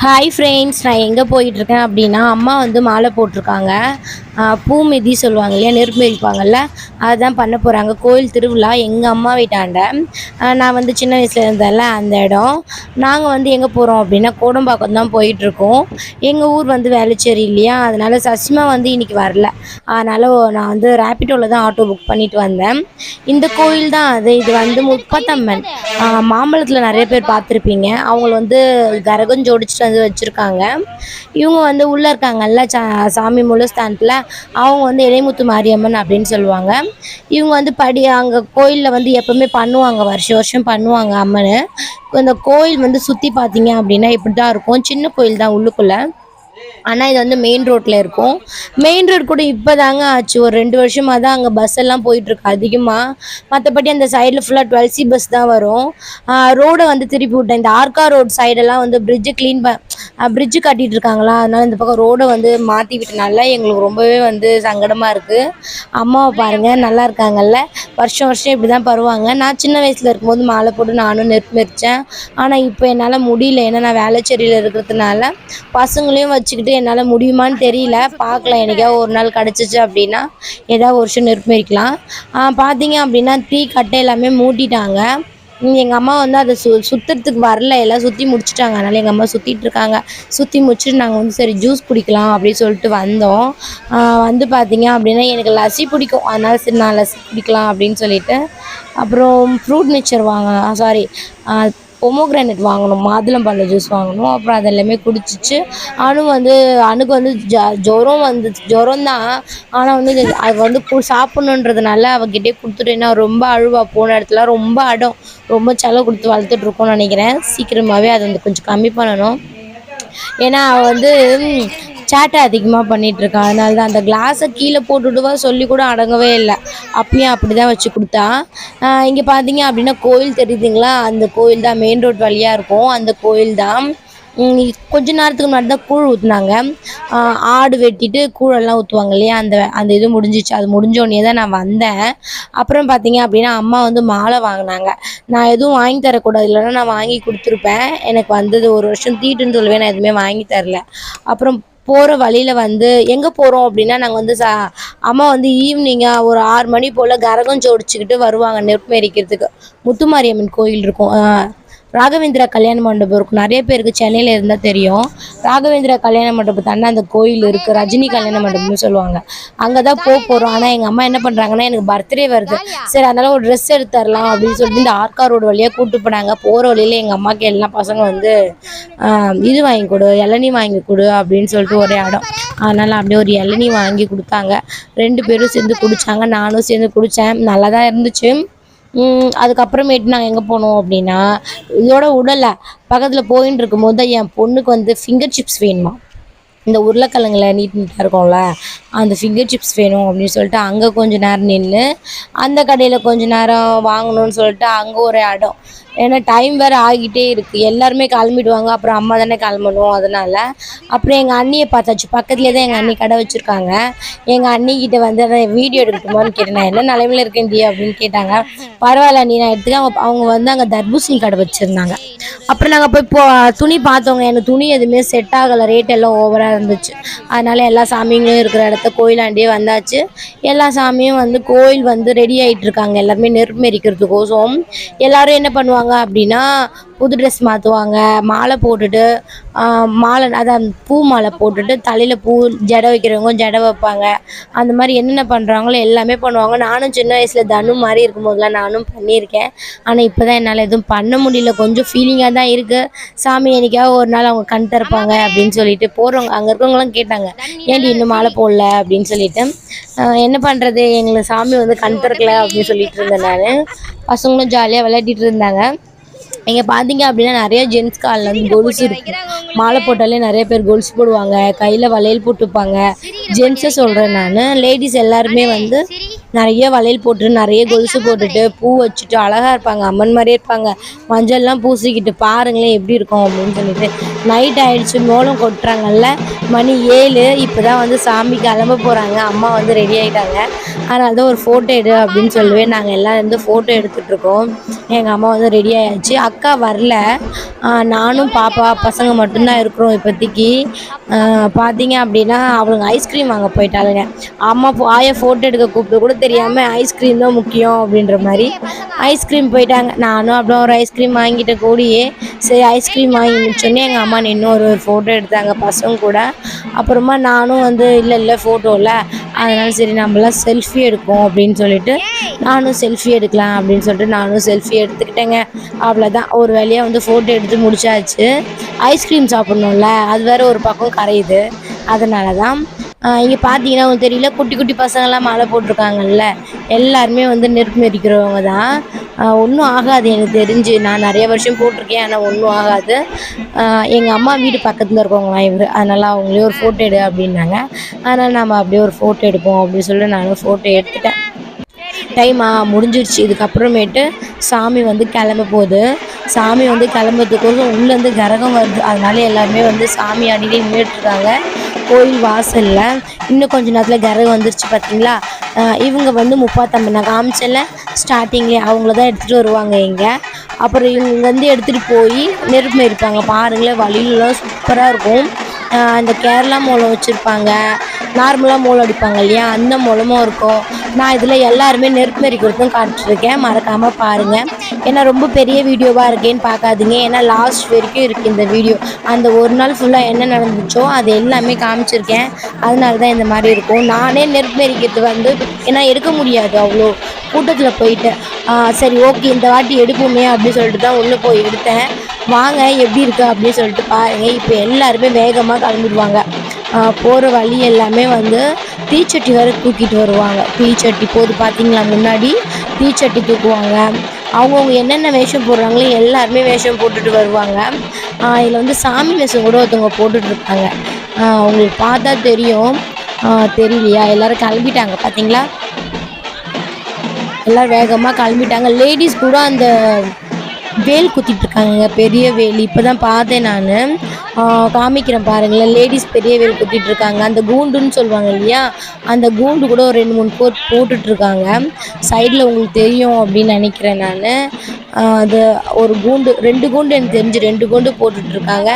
Hi friends, நான் எங்கே போயிட்டுருக்கேன் அப்படின்னா, அம்மா வந்து மாலை போட்டிருக்காங்க. பூ மிதி சொல்லுவாங்க இல்லையா, நெருப்பு மிதிப்பாங்கள்ல, அதுதான் பண்ண போகிறாங்க. கோயில் திருவிழா எங்கள் அம்மா வீட்டாண்ட. நான் வந்து சின்ன வயசில் இருந்தேன்ல அந்த இடம். நாங்கள் வந்து எங்கே போகிறோம் அப்படின்னா, கோடம்பாக்கம் தான் போயிட்டுருக்கோம். எங்கள் ஊர் வந்து வேளச்சேரி இல்லையா, அதனால் சசிமா வந்து இன்றைக்கி வரல. அதனால் நான் வந்து ரேப்பிட்டோவில் தான் ஆட்டோ புக் பண்ணிட்டு வந்தேன். இந்த கோயில் தான் அது. இது வந்து முப்பத்தம்மன். மாம்பழத்தில் நிறைய பேர் பார்த்துருப்பீங்க. அவங்கள வந்து கரகம் ஜோடிச்சுட்டு வந்து வச்சுருக்காங்க. இவங்க வந்து உள்ளே இருக்காங்கல்ல, சாமி மூலஸ்தானத்தில், அவங்க வந்து இளைமுத்து மாரியம்மன் அப்படின்னு சொல்லுவாங்க. இவங்க வந்து அங்கே கோயிலில் வந்து எப்போவுமே பண்ணுவாங்க, வருஷம் வருஷம் பண்ணுவாங்க அம்மனு. இந்த கோயில் வந்து சுற்றி பார்த்தீங்க அப்படின்னா இப்படி தான் இருக்கும். சின்ன கோயில் தான் உள்ளுக்குள்ளே. ஆனால் இது வந்து மெயின் ரோட்டில் இருக்கும். மெயின் ரோட் கூட இப்போ தாங்க ஆச்சு. ஒரு 2 வருஷமாக தான் அங்கே பஸ் எல்லாம் போயிட்டுருக்கு அதிகமாக. மற்றபடி அந்த சைடில் ஃபுல்லாக 12C பஸ் தான் வரும். ரோடை வந்து திருப்பி விட்டேன். இந்த ஆர்கா ரோட் சைடெல்லாம் வந்து பிரிட்ஜு கட்டிகிட்டு இருக்காங்களா, அதனால் இந்த பக்கம் ரோடை வந்து மாற்றி விட்டனால எங்களுக்கு ரொம்பவே வந்து சங்கடமாக இருக்குது. அம்மாவை பாருங்கள், நல்லா இருக்காங்கல்ல. வருஷம் வருஷம் இப்படி தான் பருவாங்க. நான் சின்ன வயசில் இருக்கும்போது மாலை போட்டு நானும் நெருப்பு மிதித்தேன். ஆனால் இப்போ என்னால் முடியல. ஏன்னா நான் வேளச்சேரியில் இருக்கிறதுனால பசங்களையும் வச்சுக்கிட்டு என்னால் முடியுமான்னு தெரியல. பார்க்கலாம், என்னைக்காவது ஒரு நாள் கிடச்சிச்சு அப்படின்னா ஏதாவது ஒரு வருஷம் நெருப்பு மிதிக்கலாம். பார்த்தீங்க அப்படின்னா தீ கட்டை எல்லாமே மூட்டிட்டாங்க. எங்கள் அம்மா வந்து அதை சுற்றுறதுக்கு வரல, எல்லாம் சுற்றி முடிச்சுட்டாங்க. அதனால் எங்கள் அம்மா சுற்றிட்டு இருக்காங்க. சுற்றி முடிச்சுட்டு நாங்கள் வந்து சரி ஜூஸ் குடிக்கலாம் அப்படின்னு சொல்லிட்டு வந்தோம். வந்து பார்த்தீங்க அப்படின்னா எனக்கு லஸ்ஸி பிடிக்கும், அதனால் சரி நான் லஸ்ஸி குடிக்கலாம் அப்படின்னு சொல்லிட்டு அப்புறம் ஃப்ரூட் மிக்சர் பொமோகிரானேட் வாங்கணும், மாதுளம்பழ ஜூஸ் வாங்கணும். அப்புறம் அதெல்லாமே குடிச்சிச்சு. அணுக்கு வந்து ஜுரம் தான். ஆனால் வந்து அது வந்து சாப்பிட்ணுன்றதுனால அவகிட்டே கொடுத்துட்டேன்னா ரொம்ப அழுவா. போன இடத்துல ரொம்ப அடம், ரொம்ப செலவு கொடுத்து வளர்த்துட்ருக்கோன்னு நினைக்கிறேன். சீக்கிரமாகவே அதை வந்து கொஞ்சம் கம்மி பண்ணணும். ஏன்னா அவள் வந்து சேட்டை அதிகமாக பண்ணிகிட்ருக்கா. அதனால தான் அந்த கிளாஸை கீழே போட்டுவிடுவா சொல்லி கூட அடங்கவே இல்லை. அப்பயும் அப்படி தான் வச்சு கொடுத்தா. இங்கே பார்த்தீங்க அப்படின்னா கோயில் தெரியுதுங்களா, அந்த கோயில் தான் மெயின் ரோட் வழியாக இருக்கும். அந்த கோயில் தான். கொஞ்ச நேரத்துக்கு முன்னாடி தான் கூழ் ஊற்றுனாங்க. ஆடு வெட்டிட்டு கூழெல்லாம் ஊற்றுவாங்க இல்லையா, அந்த இது முடிஞ்சிச்சு. அது முடிஞ்சோடனே தான் நான் வந்தேன். அப்புறம் பார்த்தீங்க அப்படின்னா அம்மா வந்து மாலை வாங்கினாங்க. நான் எதுவும் வாங்கி தரக்கூடாது, இல்லைன்னா நான் வாங்கி கொடுத்துருப்பேன். எனக்கு வந்தது ஒரு வருஷம் தீட்டுன்னு சொல்லுவேன், நான் எதுவுமே வாங்கி தரல. அப்புறம் போகிற வழியில் வந்து எங்கே போகிறோம் அப்படின்னா, நாங்கள் வந்து அம்மா வந்து ஈவினிங்காக ஒரு 6 மணி போல் கரகம் ஜோடிச்சுக்கிட்டு வருவாங்க நெருப்பு எரிக்கிறதுக்கு. முத்துமாரியம்மன் கோயில் இருக்கும், ராகவேந்திரா கல்யாண மண்டபம் இருக்கும். நிறைய பேருக்கு சென்னையில் இருந்தால் தெரியும். ராகவேந்திரா கல்யாண மண்டபத்தாண்ட அந்த கோயில் இருக்குது, ரஜினி கல்யாண மண்டபம்னு சொல்லுவாங்க. அங்கே தான் போகிறோம். ஆனால் எங்கள் அம்மா என்ன பண்ணுறாங்கன்னா, எனக்கு பர்த்டே வருது, சரி அதனால் ஒரு ட்ரெஸ் எடுத்து தரலாம் அப்படின்னு சொல்லிட்டு இந்த ஆர்கா ரோடு வழியாக கூப்பிட்டு போனாங்க. போகிற வழியில் எங்கள் அம்மாவுக்கு எல்லா பசங்க வந்து இது வாங்கி கொடு, இளநீ வாங்கி கொடு அப்படின்னு சொல்லிட்டு ஒரே இடம். அதனால் அப்படியே ஒரு இளநீ வாங்கி கொடுத்தாங்க. 2 பேரும் சேர்ந்து குடித்தாங்க, நானும் சேர்ந்து குடித்தேன். நல்லா தான் இருந்துச்சு. அதுக்கப்புறமேட்டு நாங்கள் எங்கே போனோம் அப்படின்னா, இதோட உடலை பக்கத்தில் போயின்னு இருக்கும்போது தான் என் பொண்ணுக்கு வந்து ஃபிங்கர் சிப்ஸ் வேணுமா. இந்த உருளைக்கிழங்குல நீட்டாக இருக்கும்ல, அந்த ஃபிங்கர் சிப்ஸ் வேணும் அப்படின்னு சொல்லிட்டு அங்கே கொஞ்சம் நேரம் நின்று, அந்த கடையில் கொஞ்சம் நேரம் வாங்கணும்னு சொல்லிட்டு அங்கே ஒரு இடம். ஏன்னா டைம் வேறு ஆகிட்டே இருக்குது, எல்லாருமே கிளம்பிடுவாங்க. அப்புறம் அம்மா தானே கிளம்பணும். அதனால் அப்புறம் எங்கள் அண்ணியை பார்த்தாச்சு. பக்கத்துலேயே தான் எங்கள் அண்ணி கடை வச்சுருக்காங்க. எங்கள் அண்ணிக்கிட்ட வந்து அதை வீடியோ எடுக்கணுமான்னு கேட்டேன். நான் என்ன நிலைமையில் இருக்கேன்டி அப்படின்னு கேட்டாங்க. பரவாயில்ல நீ, நான் எடுத்துக்க. அவங்க வந்து அங்கே தர்பூசணி கடை வச்சுருந்தாங்க. அப்புறம் நாங்கள் போய் துணி பார்த்தோங்க. எனக்கு துணி எதுவுமே செட் ஆகலை, ரேட் எல்லாம் ஓவராக இருந்துச்சு. அதனால் எல்லா சாமிங்களும் இருக்கிற இடத்த கோயிலாண்டியே வந்தாச்சு. எல்லா சாமியும் வந்து கோயில் வந்து ரெடி ஆகிட்டு இருக்காங்க, எல்லாருமே நெருப்பு எரிக்கிறதுக்கோசம். எல்லோரும் என்ன பண்ணுவாங்க அப்படின்னா, புது ட்ரெஸ் மாற்றுவாங்க, மாலை போட்டுட்டு, அதான் பூ மாலை போட்டுட்டு தலையில் பூ, ஜடை வைக்கிறவங்க ஜடை வைப்பாங்க. அந்த மாதிரி என்னென்ன பண்ணுறாங்களோ எல்லாமே பண்ணுவாங்க. நானும் சின்ன வயசில் தனு மாதிரி இருக்கும்போதெல்லாம் நானும் பண்ணியிருக்கேன். ஆனால் இப்போ தான் என்னால் எதுவும் பண்ண முடியல. கொஞ்சம் ஃபீலிங்காக தான் இருக்குது. சாமி என்னைக்காவது ஒரு நாள் அவங்க கண் திறப்பாங்க அப்படின்னு சொல்லிட்டு போகிறவங்க அங்கே இருக்கவங்களாம் கேட்டாங்க, ஏன்டி இன்னும் மாலை போடல அப்படின்னு சொல்லிட்டு. என்ன பண்ணுறது, எங்களுக்கு சாமி வந்து கண் திறக்கல அப்படின்னு சொல்லிட்டு இருந்தேன் நான். பசங்களும் ஜாலியாக விளையாடிட்டு இருந்தாங்க. இங்கே பார்த்தீங்க அப்படின்னா நிறைய ஜென்ஸ் காலில் வந்து கொலுசு இருக்குது. மாலை போட்டாலே நிறைய பேர் கொலுசு போடுவாங்க, கையில் வளையல் போட்டுப்பாங்க. ஜென்ஸை சொல்கிறேன் நான். லேடிஸ் எல்லாருமே வந்து நிறைய வளையல் போட்டு நிறைய கொலுசு போட்டுட்டு பூ வச்சுட்டு அழகாக இருப்பாங்க, அம்மன் மாதிரியே இருப்பாங்க. மஞ்சள்லாம் பூசிக்கிட்டு பாருங்களேன் எப்படி இருக்கும் அப்படின்னு சொல்லிட்டு. நைட் ஆயிடுச்சு, மோளம் கொட்டுறாங்கல்ல, மணி 7. இப்போ தான் வந்து சாமி கிளம்ப போகிறாங்க. அம்மா வந்து ரெடி ஆகிட்டாங்க. அதனால தான் ஒரு ஃபோட்டோ எடு அப்படின்னு சொல்லுவேன். நாங்கள் எல்லாம் இருந்து ஃபோட்டோ எடுத்துகிட்ருக்கோம். எங்கள் அம்மா வந்து ரெடி ஆயாச்சு. அக்கா வரல. நானும் பாப்பா பசங்க மட்டும்தான் இருக்கிறோம் இப்போதைக்கு. பார்த்தீங்க அப்படின்னா அவளுங்க ஐஸ்கிரீம் வாங்க போயிட்டாளுங்க. அம்மா ஆயா ஃபோட்டோ எடுக்க கூப்பிட்டு கூட தெரியாமல் ஐஸ்கிரீம் தான் முக்கியம் அப்படின்ற மாதிரி ஐஸ்கிரீம் போயிட்டாங்க. நானும் அப்புறம் ஒரு ஐஸ்கிரீம் வாங்கிட்ட கூடியே. சரி ஐஸ்கிரீம் வாங்கி முடிச்சோடனே எங்கள் அம்மா நின்று ஒரு ஃபோட்டோ எடுத்தாங்க பசங்க கூட. அப்புறமா நானும் வந்து இல்லை ஃபோட்டோ இல்லை, அதனால சரி நம்மளாம் செல்ஃபி எடுப்போம் அப்படின்னு சொல்லிட்டு நானும் செல்ஃபி எடுக்கலாம் அப்படின்னு சொல்லிட்டு நானும் செல்ஃபி எடுத்துக்கிட்டேங்க. அவ்வளோதான், ஒரு வேலையாக வந்து ஃபோட்டோ எடுத்து முடிச்சாச்சு. ஐஸ்கிரீம் சாப்பிட்ணும்ல, அது வேறு ஒரு பக்கம் கரையுது. அதனால தான் இங்கே பார்த்தீங்கன்னா உங்களுக்கு தெரியல, குட்டி குட்டி பசங்கள்லாம் மாலை போட்டிருக்காங்கல்ல, எல்லாருமே வந்து நெருப்பு மெதிக்கிறவங்க தான். ஒன்றும் ஆகாது எனக்கு தெரிஞ்சு. நான் நிறைய வருஷம் போட்டிருக்கேன், ஆனால் ஒன்றும் ஆகாது. எங்கள் அம்மா வீடு பக்கத்தில் இருக்கவங்களாம் இவர், அதனால் அவங்களே ஒரு ஃபோட்டோ எடு அப்படின்னாங்க. அதனால் நம்ம அப்படியே ஒரு ஃபோட்டோ எடுப்போம் அப்படின்னு சொல்லி நானும் ஃபோட்டோ எடுத்துட்டேன். முடிஞ்சிருச்சு. இதுக்கப்புறமேட்டு சாமி வந்து கிளம்ப போகுது. சாமி வந்து கிளம்புறதுக்கோசம் உள்ளேருந்து கரகம் வருது. அதனால எல்லாருமே வந்து சாமி ஆடிட்டு நின்றுட்டுருக்காங்க கோயில் வாசலில். இன்னும் கொஞ்சம் நேரத்தில் கரகம் வந்துருச்சு பார்த்தீங்களா. இவங்க வந்து முப்பாத்தம்பது நான் காமிச்சல ஸ்டார்டிங்லேயே, அவங்கள தான் எடுத்துகிட்டு வருவாங்க இங்கே. அப்புறம் இவங்க வந்து எடுத்துகிட்டு போய் நெருப்பு மெரிப்பாங்க. பாருங்களேன், வழியிலலாம் சூப்பராக இருக்கும். இந்த கேரளா மோளம் வச்சுருப்பாங்க, நார்மலாக மோளம் அடிப்பாங்க இல்லையா, அந்த மோளமும் இருக்கும். நான் இதில் எல்லாருமே நெருப்பு மெரிக்கிறதும் காட்டிருக்கேன், மறக்காமல் பாருங்கள். ஏன்னா ரொம்ப பெரிய வீடியோவாக இருக்கேன்னு பார்க்காதீங்க, ஏன்னா லாஸ்ட் வரைக்கும் இருக்குது இந்த வீடியோ. அந்த ஒரு நாள் ஃபுல்லாக என்ன நடந்துச்சோ அது எல்லாமே காமிச்சிருக்கேன். அதனால தான் இந்த மாதிரி இருக்கும். நானே நெருப்பு மெரிக்கிறது வந்து ஏன்னா எடுக்க முடியாது அவ்வளோ கூட்டத்தில் போயிட்டு. சரி ஓகே இந்த வாட்டி எடுப்போமே அப்படின்னு சொல்லிட்டு தான் உள்ளே போய் எடுத்தேன். வாங்க எப்படி இருக்குது அப்படின்னு சொல்லிட்டு பாருங்கள். இப்போ எல்லாருமே வேகமாக கிளம்பிடுவாங்க. போகிற வழி எல்லாமே வந்து தீச்சட்டி வேறு தூக்கிட்டு வருவாங்க. தீச்சட்டி போது பார்த்தீங்களா, முன்னாடி தீச்சட்டி தூக்குவாங்க. அவங்கவுங்க என்னென்ன வேஷம் போடுறாங்களோ எல்லாருமே வேஷம் போட்டுட்டு வருவாங்க. இதில் வந்து சாமி வேஷம் கூட ஒருத்தவங்க போட்டுட்ருக்காங்க. உங்களுக்கு பார்த்தா தெரியும். தெரியலையா, எல்லோரும் கிளம்பிட்டாங்க பார்த்தீங்களா, எல்லோரும் வேகமாக கிளம்பிட்டாங்க. லேடிஸ் கூட அந்த வேல் குத்திட்ருக்காங்க, பெரிய வேல். இப்போ தான் பார்த்தேன் நான், காமிக்கிறேன் பாருங்களேன். லேடிஸ் பெரிய வேல் குத்திட்ருக்காங்க. அந்த கூண்டுன்னு சொல்லுவாங்க இல்லையா, அந்த கூண்டு கூட ஒரு 2-3 போட்டுட்ருக்காங்க. சைடில் உங்களுக்கு தெரியும் அப்படின்னு நினைக்கிறேன் நான். அது ஒரு கூண்டு, 2 கூண்டு எனக்கு தெரிஞ்சு 2 கூண்டு போட்டுட்ருக்காங்க.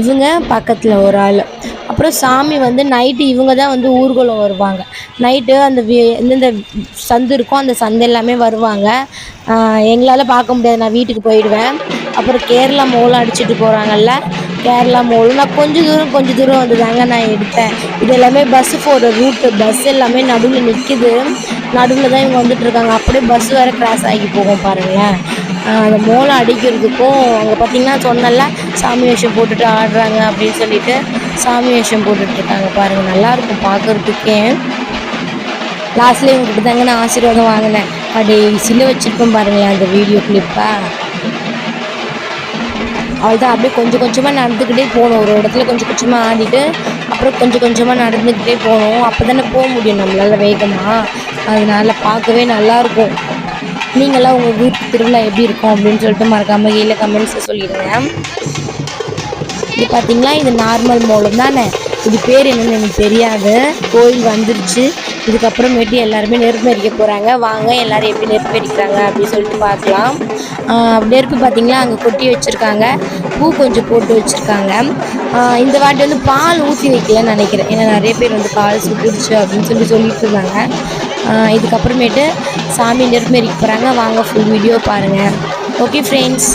இவங்க பக்கத்தில் ஒரு ஆள். அப்புறம் சாமி வந்து நைட்டு இவங்க தான் வந்து ஊர்வலம் வருவாங்க. நைட்டு அந்த எந்தெந்த சந்து இருக்கோ அந்த சந்து எல்லாமே வருவாங்க. எங்களால் பார்க்க முடியாது, நான் வீட்டுக்கு போயிடுவேன். அப்புறம் கேரளா மோளம் அடிச்சுட்டு போகிறாங்கல்ல, கேரளா மோளம் நான் கொஞ்சம் தூரம் வந்து தாங்க நான் எடுத்தேன். இது எல்லாமே பஸ்ஸு போகிற ரூட்டு. பஸ் எல்லாமே நடுவில் நிற்கிது, நடுவில் தான் இவங்க வந்துட்டுருக்காங்க. அப்படியே பஸ் வேறு கிராஸ் ஆகி போகும் பாருங்களேன். அந்த மோளம் அடிக்கிறதுக்கும் அங்கே பார்த்திங்கன்னா சொன்னல சாமி வேஷம் போட்டுட்டு ஆடுறாங்க அப்படின்னு சொல்லிட்டு சாமி வேஷம் போட்டுட்ருக்காங்க பாருங்கள். நல்லாயிருக்கும் பார்க்குறதுக்கே. லாஸ்ட்லேயே இவங்ககிட்ட தாங்க நான் ஆசீர்வாதம் வாங்கினேன். அப்படி சில வச்சுருப்பேன் பாருங்களேன் அந்த வீடியோ கிளிப்பாக. அவள் தான் அப்படியே கொஞ்சம் கொஞ்சமாக நடந்துக்கிட்டே போகணும். ஒரு இடத்துல கொஞ்சம் கொஞ்சமாக ஆடிட்டு அப்புறம் கொஞ்சம் கொஞ்சமாக நடந்துக்கிட்டே போகணும். அப்போ தானே போக முடியும் நம்மளால் வேகமாக. அதனால் பார்க்கவே நல்லாயிருக்கும். நீங்களாம் உங்கள் வீட்டு திருவிழா எப்படி இருக்கும் அப்படின்னு சொல்லிட்டு மறக்காமல் கீழே கமெண்ட்ஸில் சொல்லிடுங்க. இது பார்த்திங்களா, இது நார்மல் மோளம் தானே, இது பேர் என்னென்னு எனக்கு தெரியாது. கோயில் வந்துருச்சு. இதுக்கப்புறமேட்டு எல்லாருமே நெருப்பு எரிக்க போகிறாங்க. வாங்க எல்லோரும் எப்படி நெருப்பு எரிக்கிறாங்க அப்படின்னு சொல்லிட்டு பார்க்கலாம். நெருப்பு பார்த்திங்களா அங்கே கொட்டி வச்சுருக்காங்க, பூ கொஞ்சம் போட்டு வச்சுருக்காங்க. இந்த வாட்டி வந்து பால் ஊற்றி வைக்கலன்னு நினைக்கிறேன், ஏன்னா நிறைய பேர் வந்து பால் சுட்டுடுச்சு அப்படின்னு சொல்லிட்டு இருந்தாங்க. இதுக்கப்புறமேட்டு சாமி நெருப்பு எரிக்க போகிறாங்க. வாங்க ஃபுல் வீடியோ பாருங்கள். Okay friends.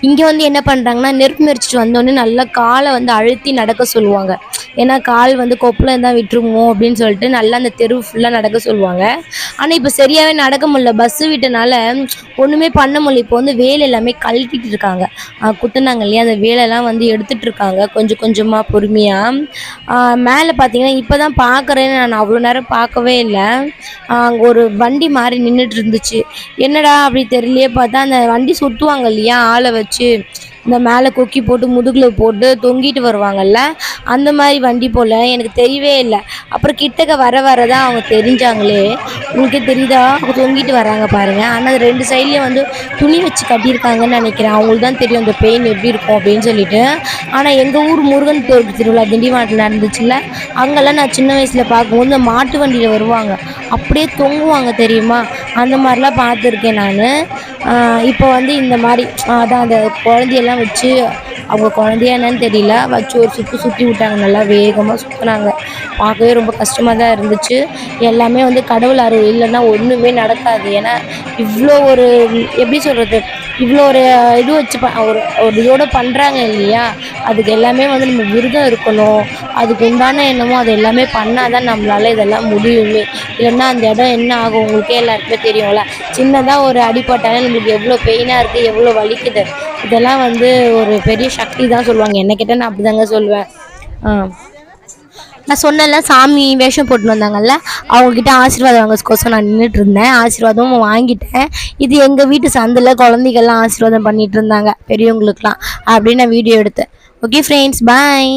இங்கே வந்து என்ன பண்ணுறாங்கன்னா நெருப்பு மெரிச்சிட்டு வந்தோடனே நல்லா காலை வந்து அழுத்தி நடக்க சொல்லுவாங்க. ஏன்னா கால் வந்து கொப்பில் இருந்தால் விட்டுருமோ அப்படின்னு சொல்லிட்டு நல்லா அந்த தெரு ஃபுல்லாக நடக்க சொல்லுவாங்க. ஆனால் இப்போ சரியாகவே நடக்க முடியல, பஸ்ஸு விட்டனால ஒன்றுமே பண்ண முடியல. இப்போ வந்து வேலை எல்லாமே கழட்டிட்டு இருக்காங்க. குத்துனாங்க இல்லையா, அந்த வேலைலாம் வந்து எடுத்துட்டு இருக்காங்க கொஞ்சம் கொஞ்சமாக பொறுமையாக. மேலே பார்த்தீங்கன்னா இப்போ தான் பார்க்குறேன்னு, நான் அவ்வளோ நேரம் பார்க்கவே இல்லை. அங்கே ஒரு வண்டி மாதிரி நின்றுட்டு இருந்துச்சு. என்னடா அப்படி தெரியலையே பார்த்தா அந்த வண்டி சுற்றுவாங்க இல்லையா ஆளை வச்சு, இந்த மேலே கொக்கி போட்டு முதுகில் போட்டு தொங்கிட்டு வருவாங்கல்ல, அந்த மாதிரி வண்டி போல் எனக்கு தெரியவே இல்லை. அப்புறம் கிட்டக்க வர வர தான் அவங்க தெரிஞ்சாங்களே. உங்களுக்கே தெரியுதா, அவங்க தொங்கிட்டு வராங்க பாருங்கள். ஆனால் அது 2 சைட்லேயும் வந்து துணி வச்சு கட்டியிருக்காங்கன்னு நினைக்கிறேன். அவங்களுக்கு தான் தெரியும் அந்த பெயின் எப்படி இருக்கும் அப்படின்னு சொல்லிட்டு. ஆனால் எங்கள் ஊர் முருகன் திருவிழா திண்டிவனத்தில் நடந்துச்சுல்ல, அங்கெல்லாம் நான் சின்ன வயசில் பார்க்கும்போது இந்த மாட்டு வண்டியில் வருவாங்க, அப்படியே தொங்குவாங்க தெரியுமா, அந்த மாதிரிலாம் பார்த்துருக்கேன் நான். இப்போ வந்து இந்த மாதிரி அதான் அந்த குழந்தையெல்லாம் வச்சு, அவங்க குழந்தையா என்னன்னு தெரியல, வச்சு ஒரு சுற்றி விட்டாங்க, நல்லா வேகமாக சுற்றினாங்க. பார்க்கவே ரொம்ப கஷ்டமாக தான் இருந்துச்சு. எல்லாமே வந்து கடவுள் அருள் இல்லைன்னா ஒன்றுமே நடக்காது. ஏன்னா இவ்வளோ ஒரு எப்படி சொல்கிறது, இவ்வளோ ஒரு இது வச்சு ஒரு ஒரு இதோடு பண்ணுறாங்க இல்லையா, அதுக்கு எல்லாமே வந்து நம்ம விரதம் இருக்கணும். அதுக்கு உண்டான என்னமோ அது எல்லாமே பண்ணால் தான் நம்மளால் இதெல்லாம் முடியுமே. இல்லைன்னா அந்த இடம் என்ன ஆகும் உங்களுக்கே எல்லாருக்குமே தெரியும்ல. சின்னதாக ஒரு அடிப்பட்டாலே நம்மளுக்கு எவ்வளோ பெயினாக இருக்குது, எவ்வளோ வலிக்குது. இதெல்லாம் வந்து ஒரு பெரிய சக்தி தான் சொல்லுவாங்க. என்ன கேட்டால் நான் அப்படி தாங்க சொல்லுவேன். நான் சொன்னேன்ல, சாமி வேஷம் போட்டுன்னு வந்தாங்கல்ல, அவங்கக்கிட்ட ஆசீர்வாதம் வாங்கக்கோசம் நான் நின்றுட்டு இருந்தேன். ஆசீர்வாதமும் வாங்கிட்டேன். இது எங்கள் வீட்டு சந்தில் குழந்தைகள்லாம் ஆசீர்வாதம் பண்ணிகிட்டு இருந்தாங்க பெரியவங்களுக்கெலாம், அப்படின்னு நான் வீடியோ எடுத்தேன். ஓகே ஃப்ரெண்ட்ஸ், பாய்.